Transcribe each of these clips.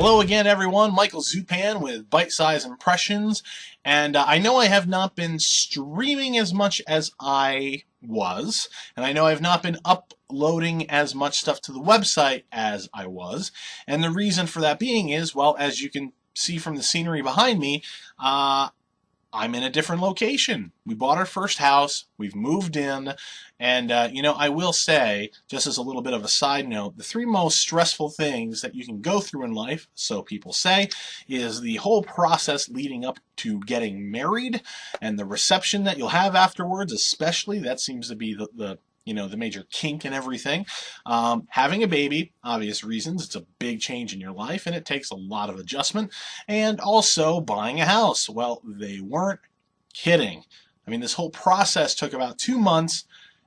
Hello again, everyone. Michael Zupan with Byte-Size Impressions, and I know I have not been streaming as much as I was, and I know I've not been uploading as much stuff to the website as I was, and the reason for that being is, well, as you can see from the scenery behind me, I'm in a different location. We bought our first house, we've moved in, and I will say, just as a little bit of a side note, the three most stressful things that you can go through in life, so people say, is the whole process leading up to getting married and the reception that you'll have afterwards, especially. That seems to be the major kink and everything. Having a baby, obvious reasons, it's a big change in your life and it takes a lot of adjustment. And also buying a house. Well, they weren't kidding. I mean, this whole process took about 2 months,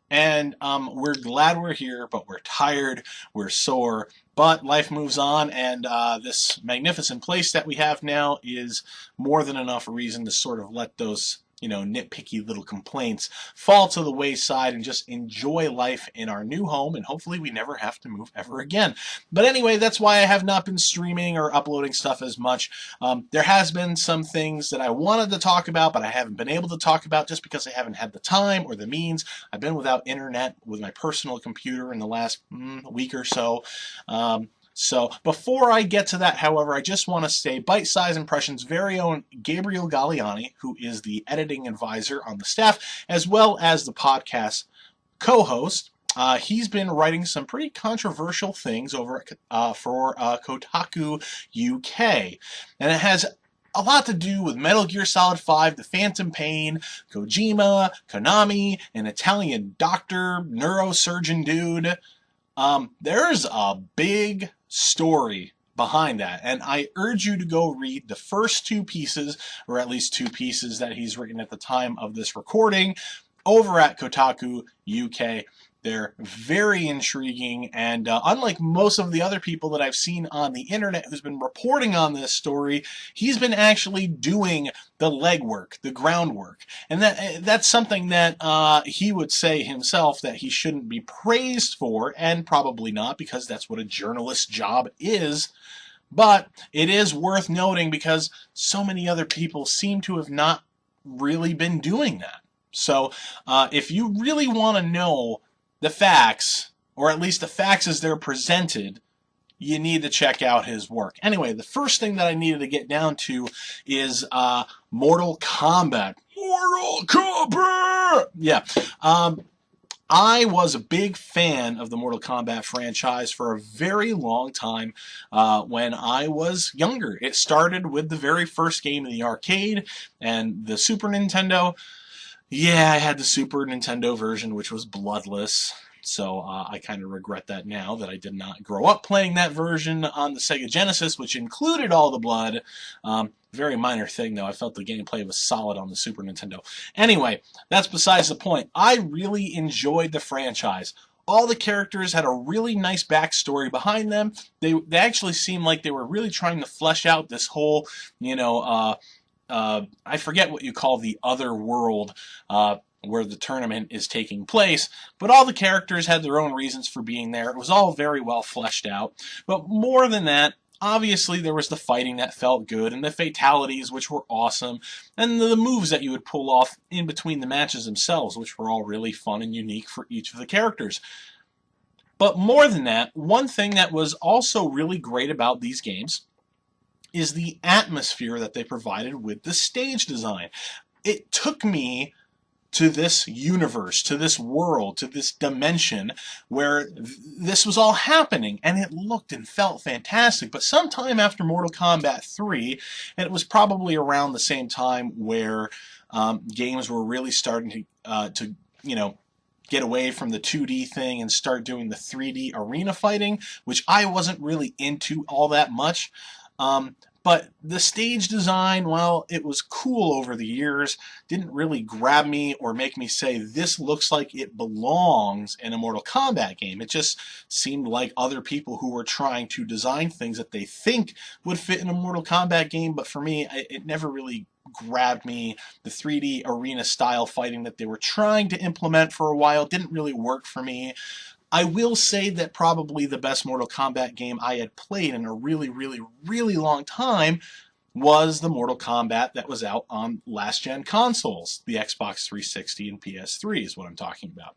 and we're glad we're here, but we're tired, we're sore, but life moves on, and this magnificent place that we have now is more than enough reason to sort of let those nitpicky little complaints fall to the wayside and just enjoy life in our new home, and hopefully we never have to move ever again. But anyway, that's why I have not been streaming or uploading stuff as much. There has been some things that I wanted to talk about, but I haven't been able to talk about just because I haven't had the time or the means. I've been without internet with my personal computer in the last week or so. So before I get to that, however, I just want to say Byte-Size Impressions' very own Gabriel Galliani, who is the editing advisor on the staff, as well as the podcast co-host, he's been writing some pretty controversial things over for Kotaku UK. And it has a lot to do with Metal Gear Solid 5, The Phantom Pain, Kojima, Konami, an Italian doctor, neurosurgeon dude. There's a big story behind that, and I urge you to go read the first two pieces, or at least two pieces that he's written at the time of this recording, over at Kotaku UK. They're very intriguing, and unlike most of the other people that I've seen on the internet who's been reporting on this story, he's been actually doing the legwork, the groundwork. And that's something that he would say himself that he shouldn't be praised for, and probably not, because that's what a journalist's job is. But it is worth noting because so many other people seem to have not really been doing that. So if you really want to know the facts, or at least the facts as they're presented, you need to check out his work. Anyway, the first thing that I needed to get down to is Mortal Kombat. Mortal Kombat! Yeah. I was a big fan of the Mortal Kombat franchise for a very long time when I was younger. It started with the very first game in the arcade and the Super Nintendo. Yeah, I had the Super Nintendo version, which was bloodless, so I kind of regret that now, that I did not grow up playing that version on the Sega Genesis, which included all the blood. Very minor thing, though. I felt the gameplay was solid on the Super Nintendo. Anyway, that's besides the point. I really enjoyed the franchise. All the characters had a really nice backstory behind them. They actually seemed like they were really trying to flesh out this whole, I forget what you call the other world where the tournament is taking place, but all the characters had their own reasons for being there. It was all very well fleshed out. But more than that, obviously there was the fighting that felt good, and the fatalities, which were awesome, and the moves that you would pull off in between the matches themselves, which were all really fun and unique for each of the characters. But more than that, one thing that was also really great about these games is the atmosphere that they provided with the stage design. It took me to this universe, to this world, to this dimension where this was all happening, and it looked and felt fantastic. But sometime after Mortal Kombat 3, and it was probably around the same time where games were really starting to get away from the 2D thing and start doing the 3D arena fighting, which I wasn't really into all that much. But the stage design, well, it was cool over the years, didn't really grab me or make me say, this looks like it belongs in a Mortal Kombat game. It just seemed like other people who were trying to design things that they think would fit in a Mortal Kombat game, but for me, it never really grabbed me. The 3D arena style fighting that they were trying to implement for a while didn't really work for me. I will say that probably the best Mortal Kombat game I had played in a really, really, really long time was the Mortal Kombat that was out on last-gen consoles, the Xbox 360 and PS3 is what I'm talking about.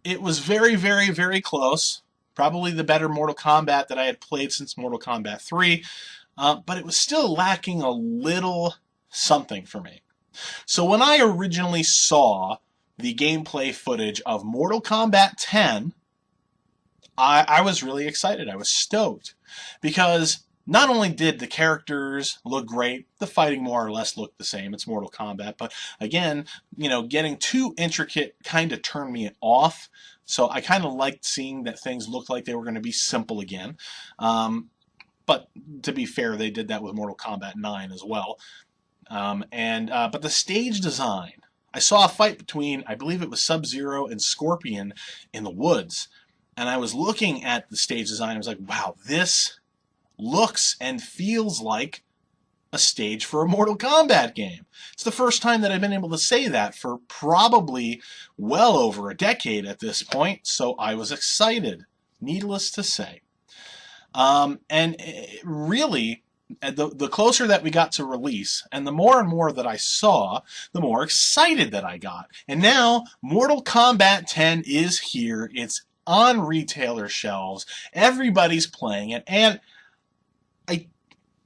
It was very, very, very close. Probably the better Mortal Kombat that I had played since Mortal Kombat 3, but it was still lacking a little something for me. So when I originally saw the gameplay footage of Mortal Kombat 10, I was really excited. I was stoked because not only did the characters look great, the fighting more or less looked the same. It's Mortal Kombat, but again, getting too intricate kind of turned me off. So I kind of liked seeing that things looked like they were going to be simple again. But to be fair, they did that with Mortal Kombat 9 as well. But the stage design, I saw a fight between, I believe it was Sub-Zero and Scorpion in the woods. And I was looking at the stage design. I was like, wow, this looks and feels like a stage for a Mortal Kombat game. It's the first time that I've been able to say that for probably well over a decade at this point, so I was excited, needless to say. Really, the closer that we got to release, and the more and more that I saw, the more excited that I got. And now, Mortal Kombat 10 is here. It's on retailer shelves. Everybody's playing it, and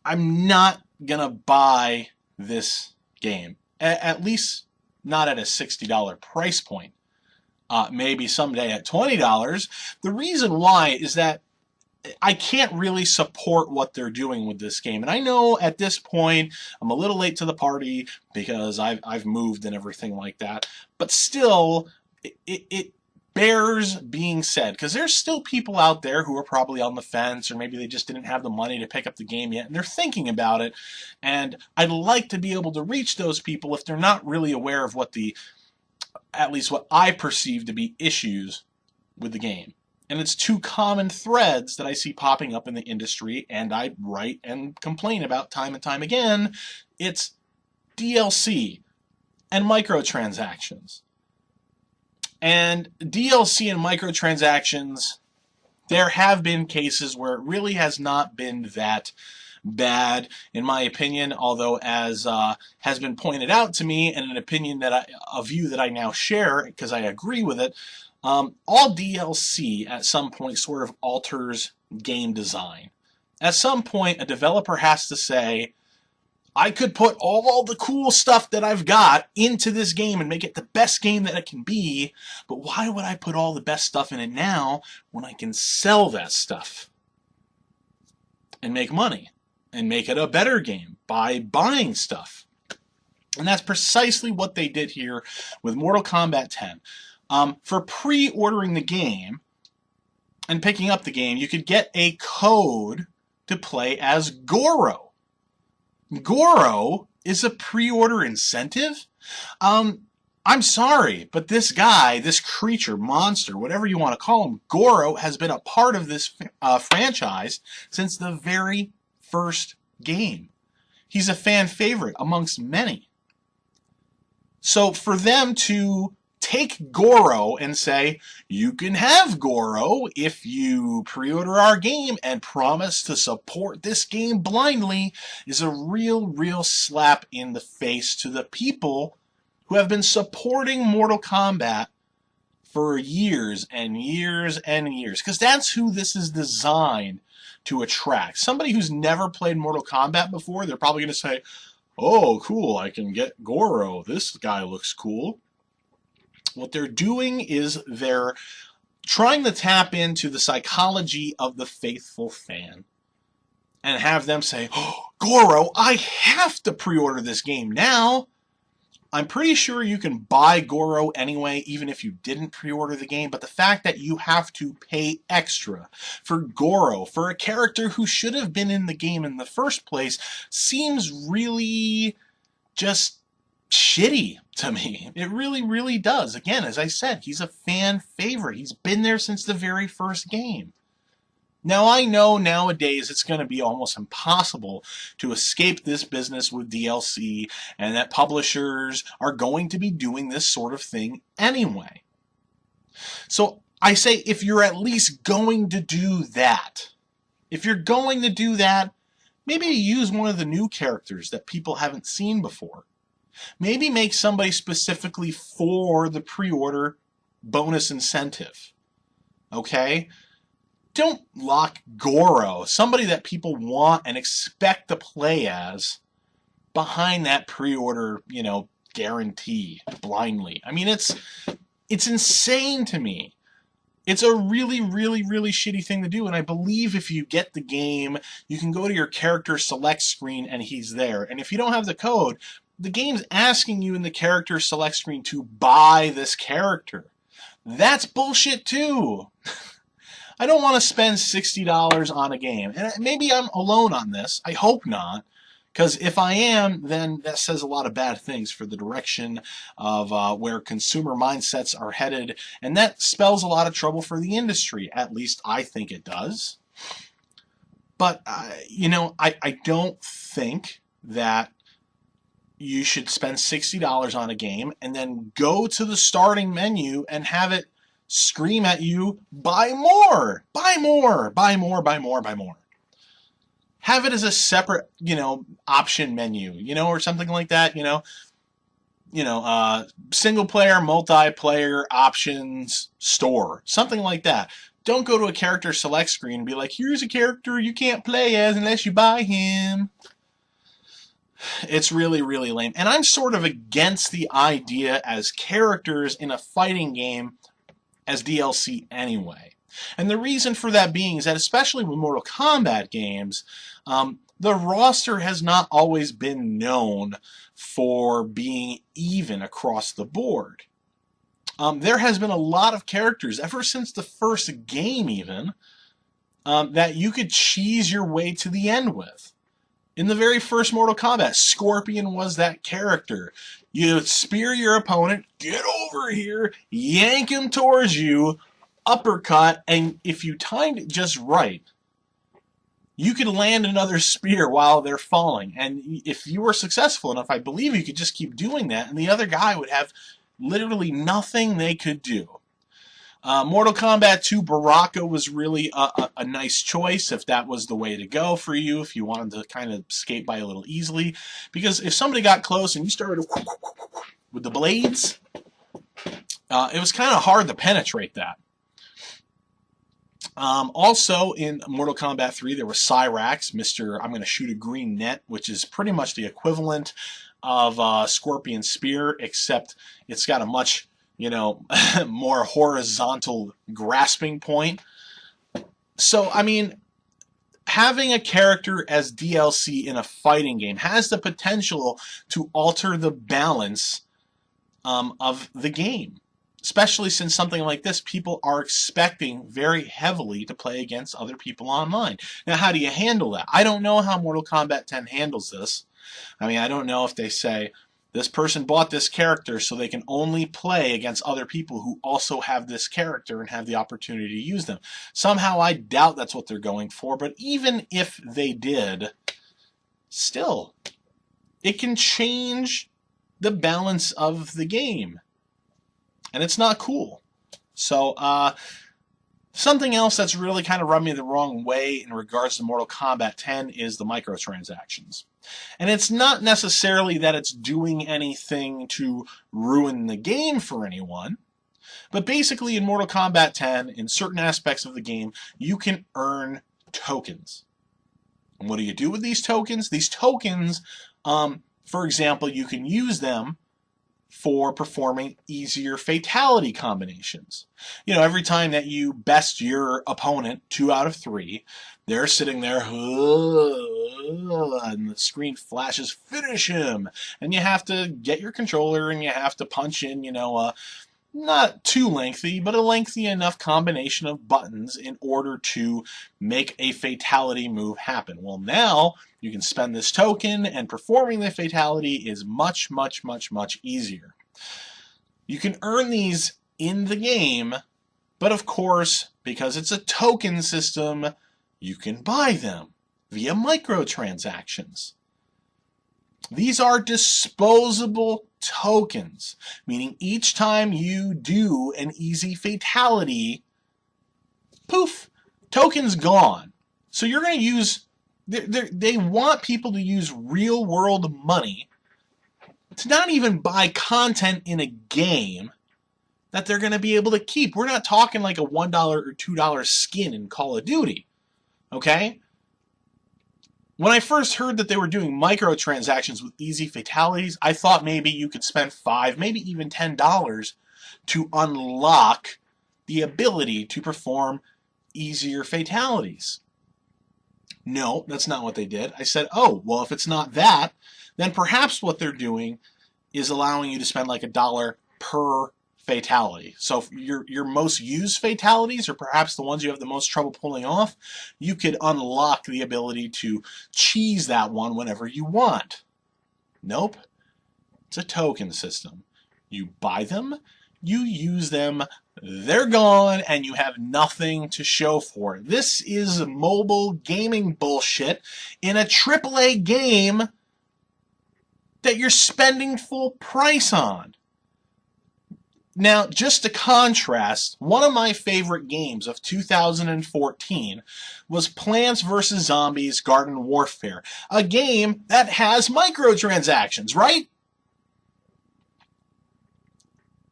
I'm not gonna buy this game, at least not at a $60 price point. Maybe someday at $20. The reason why is that I can't really support what they're doing with this game. And I know at this point I'm a little late to the party because I've moved and everything like that. But still, it bears being said, because there's still people out there who are probably on the fence, or maybe they just didn't have the money to pick up the game yet, and they're thinking about it. And I'd like to be able to reach those people if they're not really aware of at least what I perceive to be issues with the game. And it's two common threads that I see popping up in the industry, and I write and complain about time and time again. It's DLC and microtransactions. And DLC and microtransactions, there have been cases where it really has not been that bad, in my opinion, although as has been pointed out to me, and an opinion a view that I now share because I agree with it, all DLC at some point sort of alters game design. At some point, a developer has to say, I could put all the cool stuff that I've got into this game and make it the best game that it can be, but why would I put all the best stuff in it now when I can sell that stuff and make money and make it a better game by buying stuff? And that's precisely what they did here with Mortal Kombat 10. For pre-ordering the game and picking up the game, you could get a code to play as Goro. Goro is a pre-order incentive? I'm sorry, but this guy, this creature, monster, whatever you want to call him, Goro, has been a part of this franchise since the very first game. He's a fan favorite amongst many. So for them to take Goro and say, you can have Goro if you pre-order our game and promise to support this game blindly, is a real slap in the face to the people who have been supporting Mortal Kombat for years and years and years. Because that's who this is designed to attract. Somebody who's never played Mortal Kombat before, they're probably going to say, oh, cool, I can get Goro. This guy looks cool. What they're doing is they're trying to tap into the psychology of the faithful fan and have them say, oh, Goro, I have to pre-order this game now. I'm pretty sure you can buy Goro anyway, even if you didn't pre-order the game, but the fact that you have to pay extra for Goro, for a character who should have been in the game in the first place, seems really just shitty to me. It really does. Again, as I said, he's a fan favorite. He's been there since the very first game. Now, I know nowadays it's going to be almost impossible to escape this business with DLC, and that publishers are going to be doing this sort of thing anyway. So I say if you're at least going to do that, if you're going to do that, maybe use one of the new characters that people haven't seen before. Maybe make somebody specifically for the pre-order bonus incentive. Okay? Don't lock Goro, somebody that people want and expect to play as, behind that pre-order, guarantee blindly. I mean, it's insane to me. It's a really, really, really shitty thing to do, and I believe if you get the game, you can go to your character select screen and he's there. And if you don't have the code, the game's asking you in the character select screen to buy this character. That's bullshit too. I don't want to spend $60 on a game. And maybe I'm alone on this. I hope not. Because if I am, then that says a lot of bad things for the direction of where consumer mindsets are headed. And that spells a lot of trouble for the industry. At least I think it does. But, I don't think that you should spend $60 on a game and then go to the starting menu and have it scream at you, buy more, buy more, buy more, buy more, buy more. Have it as a separate, option menu, or something like that, single player, multiplayer options store, something like that. Don't go to a character select screen and be like, here's a character you can't play as unless you buy him. It's really, really lame. And I'm sort of against the idea as characters in a fighting game as DLC anyway. And the reason for that being is that, especially with Mortal Kombat games, the roster has not always been known for being even across the board. There has been a lot of characters, ever since the first game even, that you could cheese your way to the end with. In the very first Mortal Kombat, Scorpion was that character. You spear your opponent, get over here, yank him towards you, uppercut, and if you timed it just right, you could land another spear while they're falling. And if you were successful enough, I believe you could just keep doing that, and the other guy would have literally nothing they could do. Mortal Kombat 2 Baraka was really a nice choice if that was the way to go for you, if you wanted to kind of skate by a little easily. Because if somebody got close and you started with the blades, it was kind of hard to penetrate that. Also in Mortal Kombat 3 there was Cyrax, Mr. I'm going to shoot a green net, which is pretty much the equivalent of Scorpion Spear, except it's got a much more horizontal grasping point. So, I mean, having a character as DLC in a fighting game has the potential to alter the balance of the game. Especially since something like this, people are expecting very heavily to play against other people online. Now, how do you handle that? I don't know how Mortal Kombat 10 handles this. I mean, I don't know if they say, this person bought this character so they can only play against other people who also have this character and have the opportunity to use them. Somehow I doubt that's what they're going for, but even if they did, still, it can change the balance of the game. And it's not cool. So, something else that's really kind of rubbed me the wrong way in regards to Mortal Kombat 10 is the microtransactions. And it's not necessarily that it's doing anything to ruin the game for anyone, but basically in Mortal Kombat 10, in certain aspects of the game, you can earn tokens. And what do you do with these tokens? These tokens, for example, you can use them for performing easier fatality combinations. Every time that you best your opponent 2 out of 3, they're sitting there, and the screen flashes, finish him. And you have to get your controller and you have to punch in, not too lengthy, but a lengthy enough combination of buttons in order to make a fatality move happen. Well, now you can spend this token, and performing the fatality is much, much, much, much easier. You can earn these in the game, but of course, because it's a token system, you can buy them via microtransactions. These are disposable tokens, meaning each time you do an easy fatality, poof, tokens gone. So you're going to use, they want people to use real world money to not even buy content in a game that they're going to be able to keep. We're not talking like a $1 or $2 skin in Call of Duty, okay? When I first heard that they were doing microtransactions with easy fatalities, I thought maybe you could spend $5, maybe even $10 to unlock the ability to perform easier fatalities. No, that's not what they did. I said, oh, well, if it's not that, then perhaps what they're doing is allowing you to spend like $1 per fatality. So if your most used fatalities, or perhaps the ones you have the most trouble pulling off, you could unlock the ability to cheese that one whenever you want. Nope. It's a token system. You buy them, you use them, they're gone, and you have nothing to show for it. This is mobile gaming bullshit in a AAA game that you're spending full price on. Now, just to contrast, one of my favorite games of 2014 was Plants vs. Zombies Garden Warfare, a game that has microtransactions, right?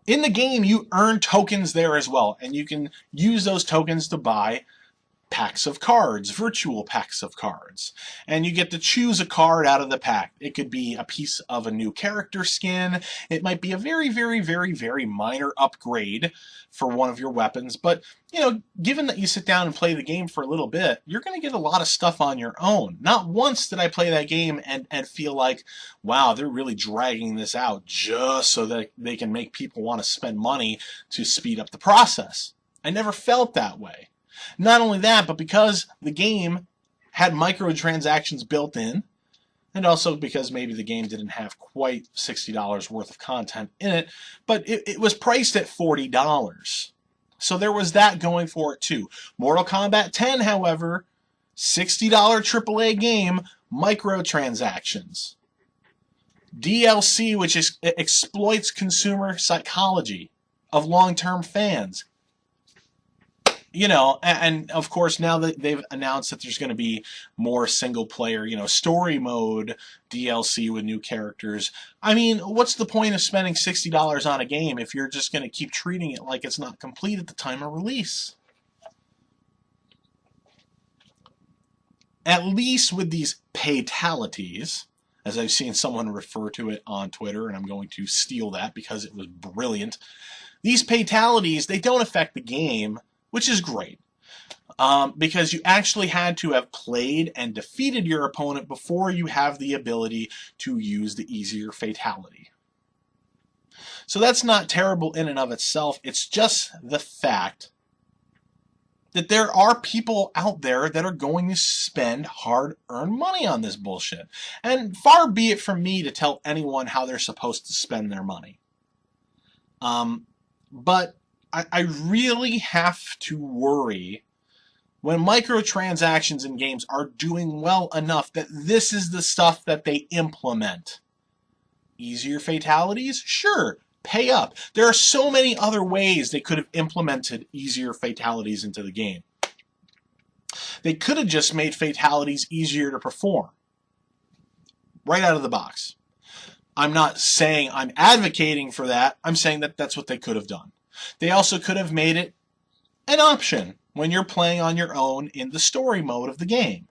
In the game, you earn tokens there as well, and you can use those tokens to buy packs of cards, virtual packs of cards. And you get to choose a card out of the pack. It could be a piece of a new character skin. It might be a very, very, very, very minor upgrade for one of your weapons. But, you know, given that you sit down and play the game for a little bit, you're going to get a lot of stuff on your own. Not once did I play that game and feel like, wow, they're really dragging this out just so that they can make people want to spend money to speed up the process. I never felt that way. Not only that, but because the game had microtransactions built in, and also because maybe the game didn't have quite $60 worth of content in it, but it was priced at $40. So there was that going for it too. Mortal Kombat 10, however, $60 AAA game, microtransactions. DLC, which exploits consumer psychology of long-term fans. You know, and of course now that they've announced that there's going to be more single player, you know, story mode DLC with new characters. I mean, what's the point of spending $60 on a game if you're just going to keep treating it like it's not complete at the time of release? At least with these paytalities, as I've seen someone refer to it on Twitter, and I'm going to steal that because it was brilliant. These paytalities, they don't affect the game, which is great, because you actually had to have played and defeated your opponent before you have the ability to use the easier fatality. So that's not terrible in and of itself. It's just the fact that there are people out there that are going to spend hard-earned money on this bullshit. And far be it from me to tell anyone how they're supposed to spend their money. But I really have to worry when microtransactions in games are doing well enough that this is the stuff that they implement. Easier fatalities? Sure, pay up. There are so many other ways they could have implemented easier fatalities into the game. They could have just made fatalities easier to perform right out of the box. I'm not saying I'm advocating for that. I'm saying that that's what they could have done. They also could have made it an option when you're playing on your own in the story mode of the game.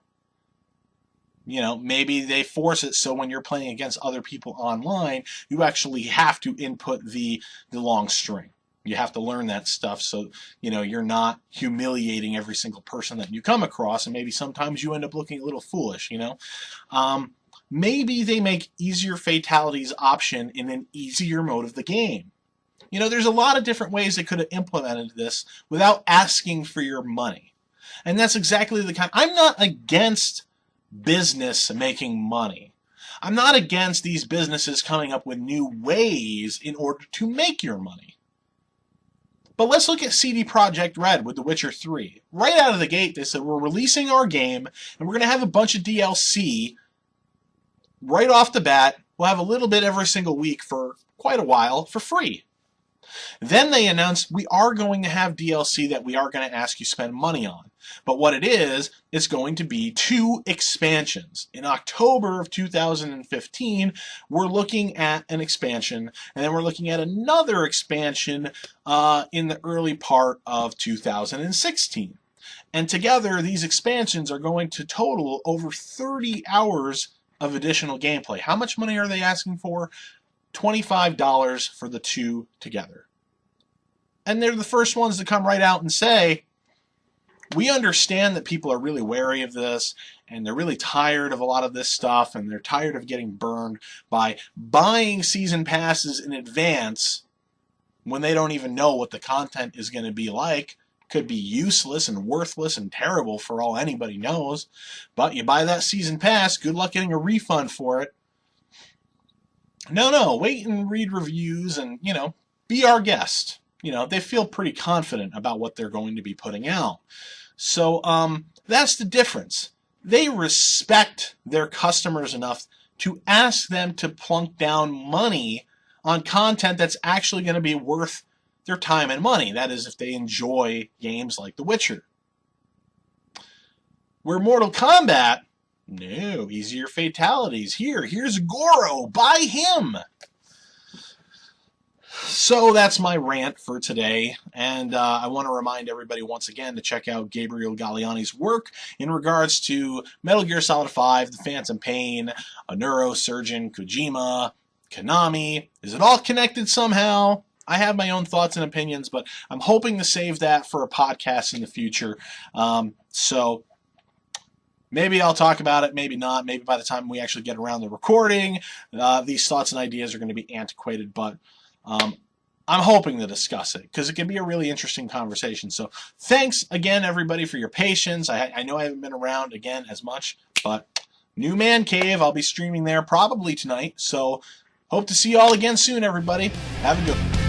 You know, maybe they force it so when you're playing against other people online, you actually have to input the long string. You have to learn that stuff so, you know, you're not humiliating every single person that you come across, and maybe sometimes you end up looking a little foolish, you know. Maybe they make easier fatalities option in an easier mode of the game. You know, there's a lot of different ways they could have implemented this without asking for your money. And that's exactly the kind. I'm not against business making money. I'm not against these businesses coming up with new ways in order to make your money. But let's look at CD Projekt Red with The Witcher 3. Right out of the gate, they said, we're releasing our game, and we're going to have a bunch of DLC right off the bat. We'll have a little bit every single week for quite a while for free. Then they announced we are going to have DLC that we are going to ask you to spend money on. But what it is, it's going to be 2 expansions. In October of 2015, we're looking at an expansion, and then we're looking at another expansion in the early part of 2016. And together, these expansions are going to total over 30 hours of additional gameplay. How much money are they asking for? $25 for the 2 together. And they're the first ones to come right out and say, we understand that people are really wary of this, and they're really tired of a lot of this stuff, and they're tired of getting burned by buying season passes in advance when they don't even know what the content is going to be like. Could be useless and worthless and terrible for all anybody knows. But you buy that season pass, good luck getting a refund for it. No, wait and read reviews and, be our guest. They feel pretty confident about what they're going to be putting out. So that's the difference. They respect their customers enough to ask them to plunk down money on content that's actually going to be worth their time and money. That is, if they enjoy games like The Witcher. Where Mortal Kombat, no, easier fatalities. Here's Goro, buy him. So that's my rant for today, and I want to remind everybody once again to check out Gabriel Galliani's work in regards to Metal Gear Solid 5, The Phantom Pain, a neurosurgeon, Kojima, Konami. Is it all connected somehow? I have my own thoughts and opinions, but I'm hoping to save that for a podcast in the future. So maybe I'll talk about it, maybe not. Maybe by the time we actually get around to recording, these thoughts and ideas are going to be antiquated, but I'm hoping to discuss it because it can be a really interesting conversation. So thanks again, everybody, for your patience. I know I haven't been around again as much, but new man cave, I'll be streaming there probably tonight. So hope to see you all again soon, everybody. Have a good one.